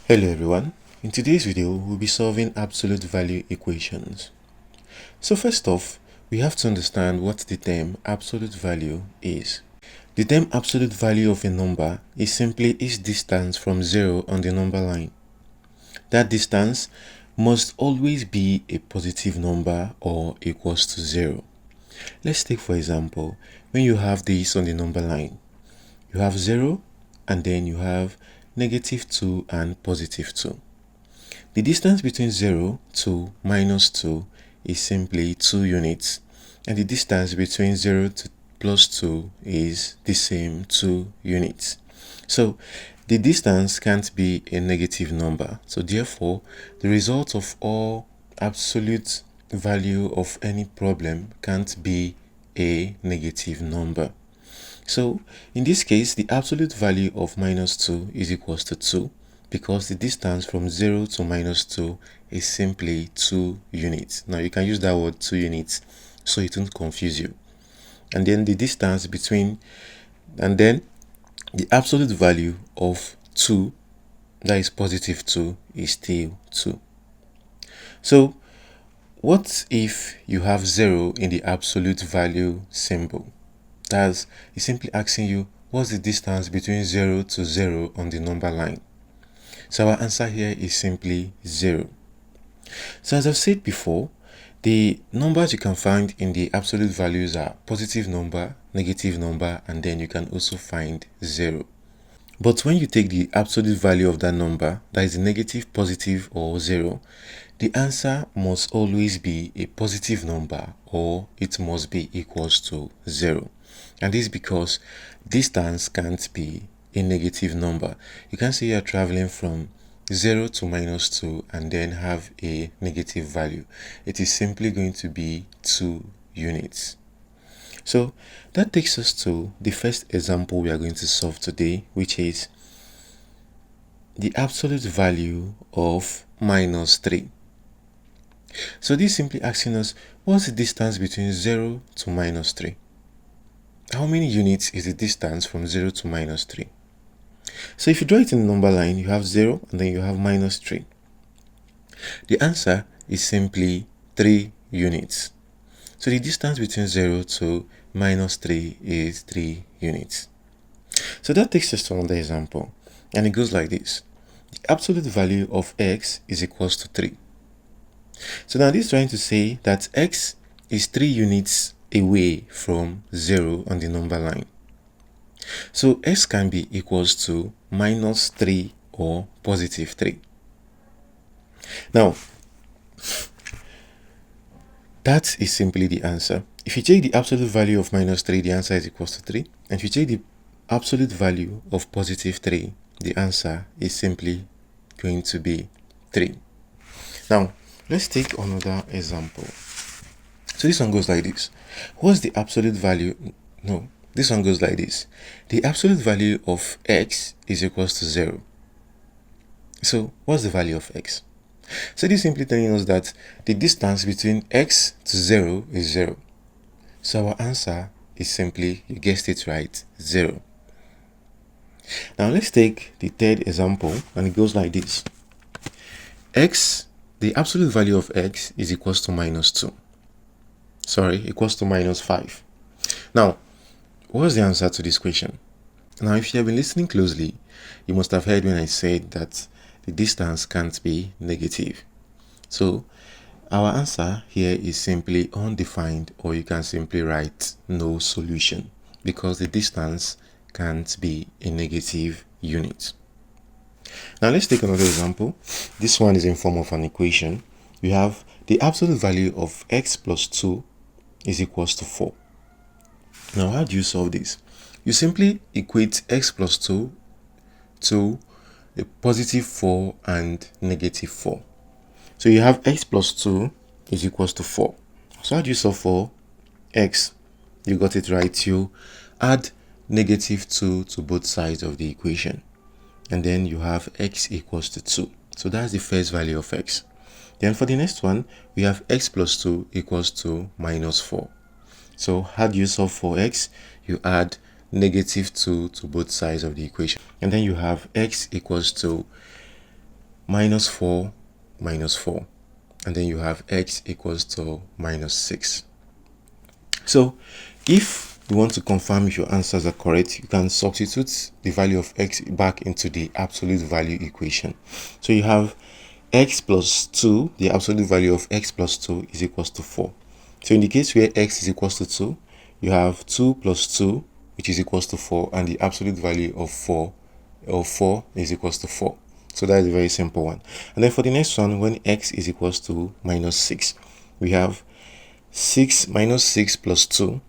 Hello everyone, in today's video we'll be solving absolute value equations. So first off, we have to understand what the term absolute value is. The term absolute value of a number is simply its distance from 0 on the number line. That distance must always be a positive number or equals to 0. Let's take for example, when you have this on the number line, you have 0 and then you have -2 and +2. The distance between 0 to -2 is simply 2 units, and the distance between 0 to +2 is the same 2 units. So the distance can't be a negative number. So therefore, the result of all absolute value of any problem can't be a negative number. So in this case, the absolute value of -2 is equals to 2 because the distance from 0 to -2 is simply 2 units. Now you can use that word 2 units so it won't confuse you. And then the distance between, and then the absolute value of 2, that is +2, is still 2. So what if you have 0 in the absolute value symbol? That's simply asking you what's the distance between 0 to 0 on the number line. So our answer here is simply 0. So as I've said before, the numbers you can find in the absolute values are positive number, negative number, and then you can also find 0. But when you take the absolute value of that number, that is negative, positive, or 0, the answer must always be a positive number or it must be equals to 0. And this is because distance can't be a negative number. You can say you're traveling from 0 to -2 and then have a negative value. It is simply going to be 2 units. So that takes us to the first example we are going to solve today, which is the absolute value of -3. So this is simply asking us what's the distance between 0 to -3. How many units is the distance from 0 to -3? So if you draw it in the number line, you have 0 and then you have -3. The answer is simply 3 units. So the distance between 0 to -3 is 3 units. So that takes us to another example, and it goes like this. The absolute value of x is equals to 3. So now this is trying to say that x is 3 units away from 0 on the number line. So x can be equals to -3 or +3. Now, that is simply the answer. If you take the absolute value of -3, the answer is equals to 3. And if you take the absolute value of +3, the answer is simply going to be 3. Now, let's take another example. So this one goes like this. What's the absolute value? No, this one goes like this. The absolute value of x is equals to 0. So what's the value of x? So this is simply telling us that the distance between x to 0 is 0. So our answer is simply, you guessed it right, 0. Now let's take the third example, and it goes like this. The absolute value of x is equals to -2. Equals to -5. Now, what's the answer to this question? Now, if you have been listening closely, you must have heard when I said that the distance can't be negative. So, our answer here is simply undefined, or you can simply write no solution, because the distance can't be a negative unit. Now, let's take another example. This one is in form of an equation. We have the absolute value of x plus 2 is equals to 4. Now, how do you solve this? You simply equate x plus 2 to a +4 and -4. So you have x plus 2 is equals to 4. So how do you solve for x? You got it right. You add -2 to both sides of the equation, and then you have x equals to 2. So that's the first value of x. Then for the next one, we have x plus 2 equals to -4. So how do you solve for x? You add -2 to both sides of the equation, and then you have x equals to minus 4 minus 4, and then you have x equals to minus 6. So if you want to confirm if your answers are correct, you can substitute the value of x back into the absolute value equation. So you have x plus 2, the absolute value of x plus 2 is equals to 4. So in the case where x is equals to 2, you have 2 plus 2, which is equals to 4, and the absolute value of 4 is equals to 4. So that is a very simple one. And then for the next one, when x is equals to minus 6, we have 6 minus 6 plus 2,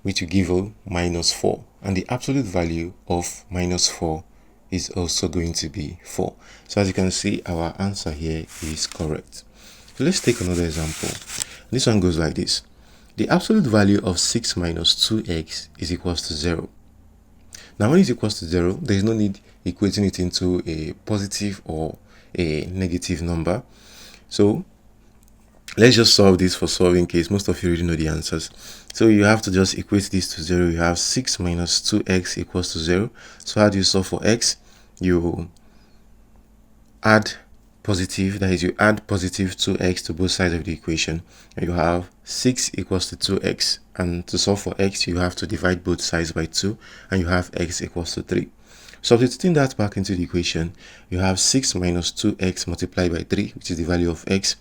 which will give you minus 4. And the absolute value of minus 4 is also going to be 4. So as you can see, our answer here is correct. So let's take another example. This one goes like this. The absolute value of 6 minus 2x is equals to 0. Now when it's equals to 0, there is no need equating it into a positive or a negative number. So let's just solve this for solving case. Most of you already know the answers. So you have to just equate this to 0. You have 6 minus 2x equals to 0. So how do you solve for x? You add positive, that is, you add positive 2x to both sides of the equation, and you have 6 equals to 2x. And to solve for x, you have to divide both sides by 2, and you have x equals to 3. Substituting that back into the equation, you have 6 minus 2x multiplied by 3, which is the value of x,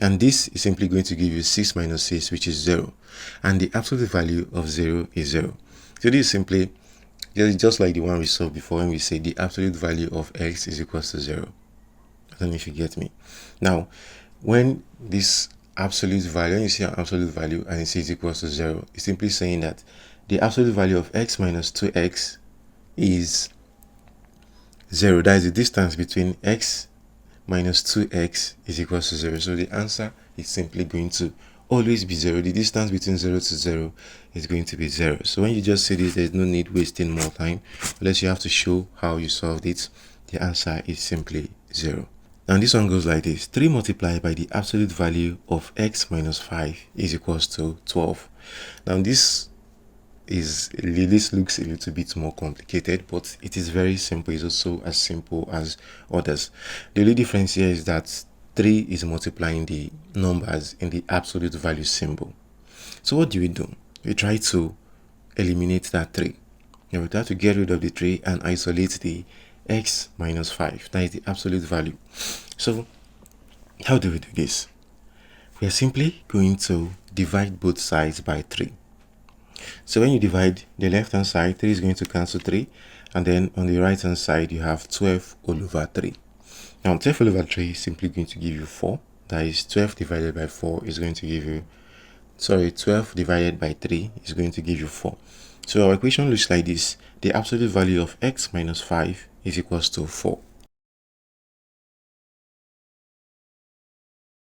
and this is simply going to give you 6 minus 6, which is 0, and the absolute value of 0 is 0. So this is simply just like the one we saw before when we say the absolute value of x is equals to 0. I don't know if you get me. Now, when this absolute value, when you see an absolute value and it says equals to 0, it's simply saying that the absolute value of x minus 2x is 0. That is the distance between x minus 2x is equals to 0. So the answer is simply going to always be 0. The distance between 0 to 0 is going to be 0. So when you just say this, there's no need wasting more time, unless you have to show how you solved it. The answer is simply 0. And this one goes like this. 3 multiplied by the absolute value of x minus 5 is equals to 12. Now this looks a little bit more complicated, but it is very simple. It's also as simple as others. The only difference here is that 3 is multiplying the numbers in the absolute value symbol. So what do? We try to eliminate that 3. Now we try to get rid of the 3 and isolate the x minus 5. That is the absolute value. So how do we do this? We are simply going to divide both sides by 3. So when you divide the left hand side, 3 is going to cancel 3, and then on the right hand side you have 12 all over 3. Now 12 all over 3 is simply going to give you 4. That is 12 divided by 4 is going to give you 12 divided by 3 is going to give you 4. So our equation looks like this. The absolute value of x minus 5 is equals to 4.